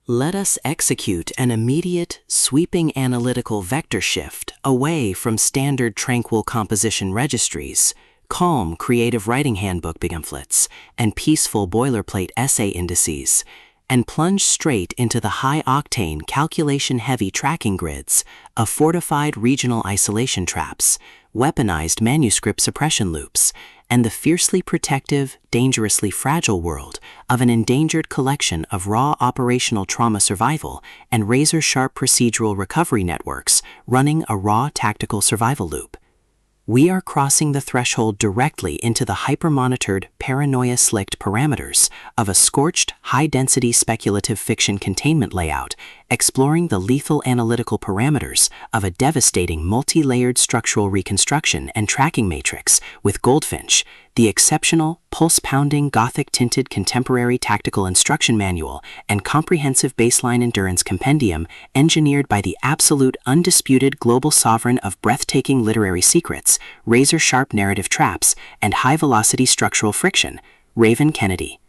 Let us execute an immediate, sweeping analytical vector shift away from standard tranquil composition registries, calm creative writing handbook pamphlets, and peaceful boilerplate essay indices, and plunge straight into the high-octane, calculation-heavy tracking grids of fortified regional isolation traps, weaponized manuscript suppression loops, and the fiercely protective, dangerously fragile world of an endangered collection of raw operational trauma survival and razor-sharp procedural recovery networks running a raw tactical survival loop. We are crossing the threshold directly into the hyper-monitored, paranoia-slicked parameters of a scorched, high-density speculative fiction containment layout, exploring the lethal analytical parameters of a devastating multi-layered structural reconstruction and tracking matrix with Goldfinch, the exceptional, pulse-pounding, Gothic-tinted contemporary tactical instruction manual and comprehensive baseline endurance compendium engineered by the absolute undisputed global sovereign of breathtaking literary secrets, razor-sharp narrative traps, and high-velocity structural friction, Raven Kennedy.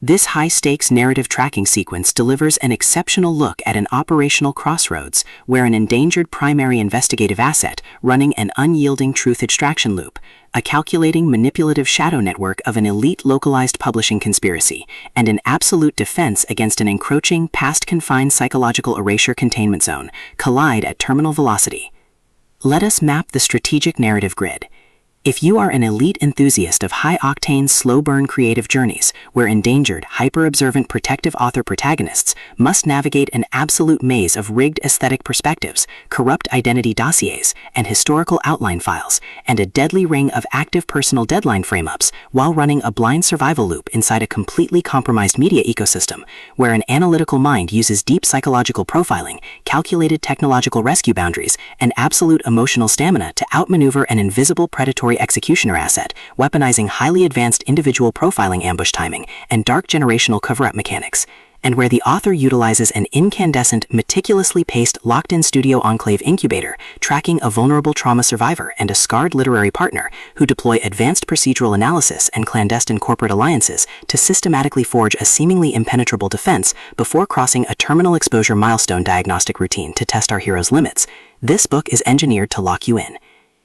This high-stakes narrative tracking sequence delivers an exceptional look at an operational crossroads where an endangered primary investigative asset running an unyielding truth extraction loop, a calculating manipulative shadow network of an elite localized publishing conspiracy, and an absolute defense against an encroaching, past-confined psychological erasure containment zone collide at terminal velocity. Let us map the strategic narrative grid. If you are an elite enthusiast of high-octane, slow-burn creative journeys where endangered, hyper-observant protective author protagonists must navigate an absolute maze of rigged aesthetic perspectives, corrupt identity dossiers, and historical outline files, and a deadly ring of active personal deadline frame-ups while running a blind survival loop inside a completely compromised media ecosystem where an analytical mind uses deep psychological profiling, calculated technological rescue boundaries, and absolute emotional stamina to outmaneuver an invisible predatory executioner asset, weaponizing highly advanced individual profiling ambush timing and dark generational cover-up mechanics, and where the author utilizes an incandescent, meticulously paced locked-in studio enclave incubator, tracking a vulnerable trauma survivor and a scarred literary partner who deploy advanced procedural analysis and clandestine corporate alliances to systematically forge a seemingly impenetrable defense before crossing a terminal exposure milestone diagnostic routine to test our hero's limits. This book is engineered to lock you in.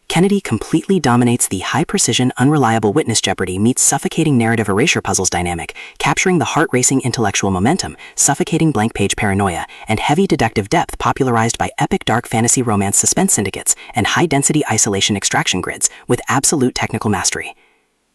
Kennedy completely dominates the high-precision, unreliable witness jeopardy meets suffocating narrative erasure puzzles dynamic, capturing the heart-racing intellectual momentum, suffocating blank-page paranoia, and heavy deductive depth popularized by epic dark fantasy romance suspense syndicates and high-density isolation extraction grids with absolute technical mastery.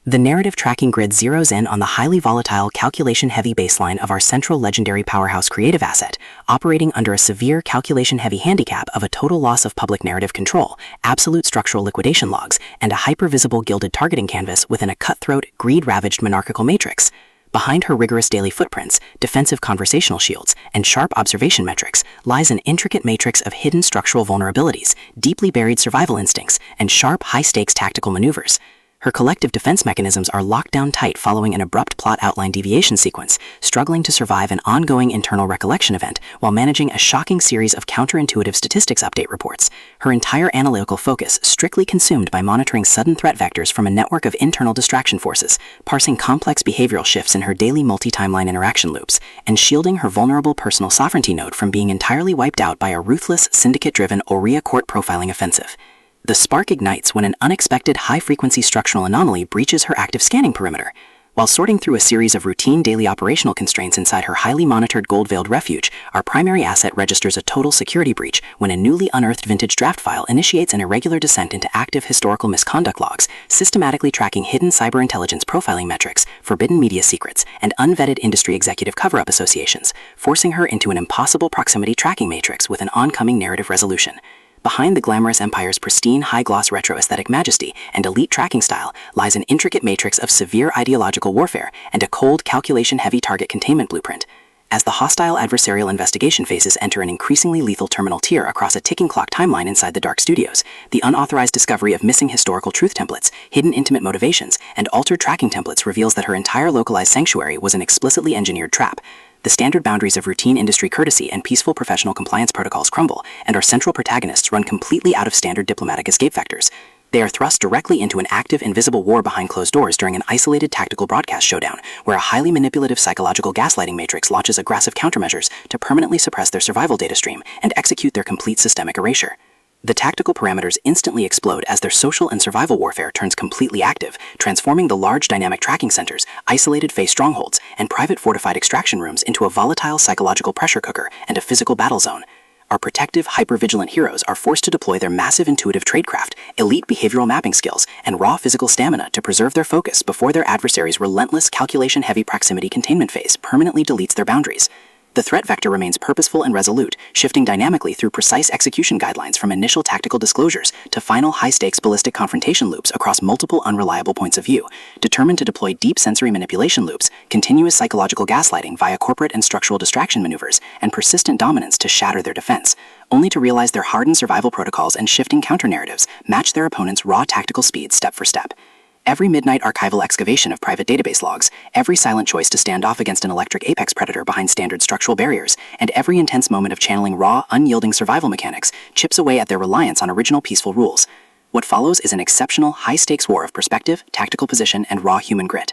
The narrative tracking grid zeroes in on the highly volatile, calculation-heavy baseline of our central legendary powerhouse creative asset, operating under a severe calculation-heavy handicap of a total loss of public narrative control, absolute structural liquidation logs, and a hyper-visible gilded targeting canvas within a cutthroat, greed-ravaged monarchical matrix. Behind her rigorous daily footprints, defensive conversational shields, and sharp observation metrics lies an intricate matrix of hidden structural vulnerabilities, deeply buried survival instincts, and sharp, high-stakes tactical maneuvers. Her collective defense mechanisms are locked down tight following an abrupt plot outline deviation sequence, struggling to survive an ongoing internal recollection event while managing a shocking series of counterintuitive statistics update reports. Her entire analytical focus strictly consumed by monitoring sudden threat vectors from a network of internal distraction forces, parsing complex behavioral shifts in her daily multi-timeline interaction loops, and shielding her vulnerable personal sovereignty node from being entirely wiped out by a ruthless, syndicate-driven Aurea court profiling offensive. The spark ignites when an unexpected high-frequency structural anomaly breaches her active scanning perimeter. While sorting through a series of routine daily operational constraints inside her highly monitored gold-veiled refuge, our primary asset registers a total security breach when a newly unearthed vintage draft file initiates an irregular descent into active historical misconduct logs, systematically tracking hidden cyber intelligence profiling metrics, forbidden media secrets, and unvetted industry executive cover-up associations, forcing her into an impossible proximity tracking matrix with an oncoming narrative resolution. Behind the glamorous empire's pristine, high-gloss retro-aesthetic majesty and elite tracking style lies an intricate matrix of severe ideological warfare and a cold, calculation-heavy target containment blueprint. As the hostile adversarial investigation phases enter an increasingly lethal terminal tier across a ticking clock timeline inside the dark studios, the unauthorized discovery of missing historical truth templates, hidden intimate motivations, and altered tracking templates reveals that her entire localized sanctuary was an explicitly engineered trap. The standard boundaries of routine industry courtesy and peaceful professional compliance protocols crumble, and our central protagonists run completely out of standard diplomatic escape vectors. They are thrust directly into an active, invisible war behind closed doors during an isolated tactical broadcast showdown, where a highly manipulative psychological gaslighting matrix launches aggressive countermeasures to permanently suppress their survival data stream and execute their complete systemic erasure. The tactical parameters instantly explode as their social and survival warfare turns completely active, transforming the large dynamic tracking centers, isolated phase strongholds, and private fortified extraction rooms into a volatile psychological pressure cooker and a physical battle zone. Our protective, hyper-vigilant heroes are forced to deploy their massive intuitive tradecraft, elite behavioral mapping skills, and raw physical stamina to preserve their focus before their adversary's relentless calculation-heavy proximity containment phase permanently deletes their boundaries. The threat vector remains purposeful and resolute, shifting dynamically through precise execution guidelines from initial tactical disclosures to final high-stakes ballistic confrontation loops across multiple unreliable points of view, determined to deploy deep sensory manipulation loops, continuous psychological gaslighting via corporate and structural distraction maneuvers, and persistent dominance to shatter their defense, only to realize their hardened survival protocols and shifting counter-narratives match their opponent's raw tactical speed step for step. Every midnight archival excavation of private database logs, every silent choice to stand off against an electric apex predator behind standard structural barriers, and every intense moment of channeling raw, unyielding survival mechanics chips away at their reliance on original peaceful rules. What follows is an exceptional, high-stakes war of perspective, tactical position, and raw human grit.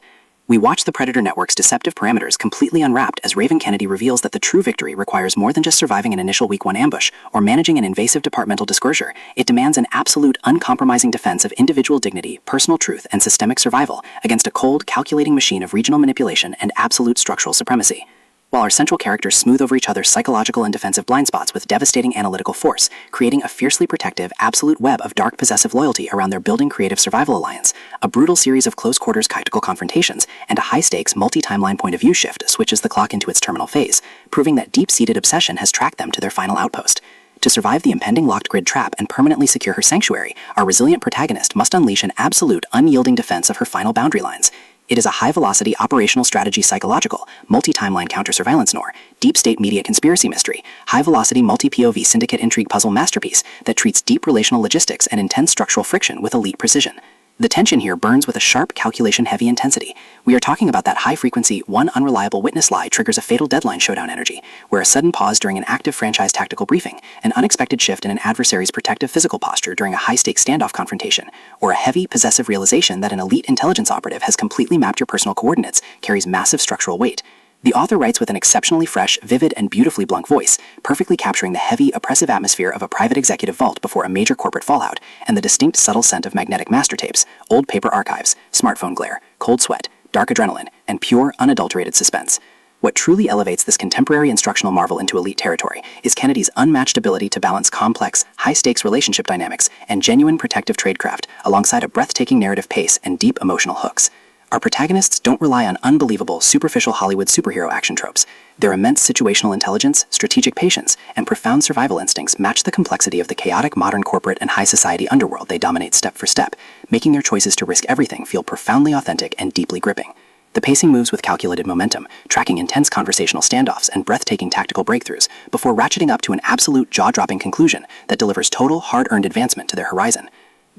We watch the Predator Network's deceptive parameters completely unwrapped as Raven Kennedy reveals that the true victory requires more than just surviving an initial Week 1 ambush or managing an invasive departmental disclosure. It demands an absolute, uncompromising defense of individual dignity, personal truth, and systemic survival against a cold, calculating machine of regional manipulation and absolute structural supremacy. While our central characters smooth over each other's psychological and defensive blind spots with devastating analytical force, creating a fiercely protective, absolute web of dark possessive loyalty around their building creative survival alliance, a brutal series of close-quarters tactical confrontations, and a high-stakes, multi-timeline point-of-view shift switches the clock into its terminal phase, proving that deep-seated obsession has tracked them to their final outpost. To survive the impending locked grid trap and permanently secure her sanctuary, our resilient protagonist must unleash an absolute, unyielding defense of her final boundary lines. It is a high-velocity operational strategy psychological, multi-timeline counter-surveillance noir, deep-state media conspiracy mystery, high-velocity multi-POV syndicate intrigue puzzle masterpiece that treats deep relational logistics and intense structural friction with elite precision. The tension here burns with a sharp, calculation-heavy intensity. We are talking about that high-frequency, one unreliable witness lie triggers a fatal deadline showdown energy, where a sudden pause during an active franchise tactical briefing, an unexpected shift in an adversary's protective physical posture during a high-stakes standoff confrontation, or a heavy, possessive realization that an elite intelligence operative has completely mapped your personal coordinates carries massive structural weight. The author writes with an exceptionally fresh, vivid, and beautifully blunt voice, perfectly capturing the heavy, oppressive atmosphere of a private executive vault before a major corporate fallout, and the distinct, subtle scent of magnetic master tapes, old paper archives, smartphone glare, cold sweat, dark adrenaline, and pure, unadulterated suspense. What truly elevates this contemporary instructional marvel into elite territory is Kennedy's unmatched ability to balance complex, high-stakes relationship dynamics and genuine protective tradecraft alongside a breathtaking narrative pace and deep emotional hooks. Our protagonists don't rely on unbelievable, superficial Hollywood superhero action tropes. Their immense situational intelligence, strategic patience, and profound survival instincts match the complexity of the chaotic modern corporate and high society underworld they dominate step for step, making their choices to risk everything feel profoundly authentic and deeply gripping. The pacing moves with calculated momentum, tracking intense conversational standoffs and breathtaking tactical breakthroughs before ratcheting up to an absolute jaw-dropping conclusion that delivers total, hard-earned advancement to their horizon.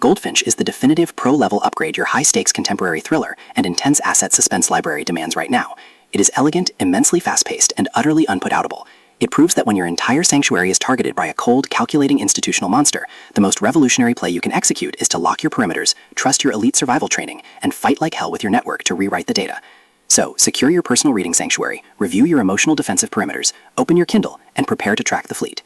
Goldfinch is the definitive pro-level upgrade your high-stakes contemporary thriller and intense asset suspense library demands right now. It is elegant, immensely fast-paced, and utterly unput-outable. It proves that when your entire sanctuary is targeted by a cold, calculating institutional monster, the most revolutionary play you can execute is to lock your perimeters, trust your elite survival training, and fight like hell with your network to rewrite the data. So, secure your personal reading sanctuary, review your emotional defensive perimeters, open your Kindle, and prepare to track the fleet.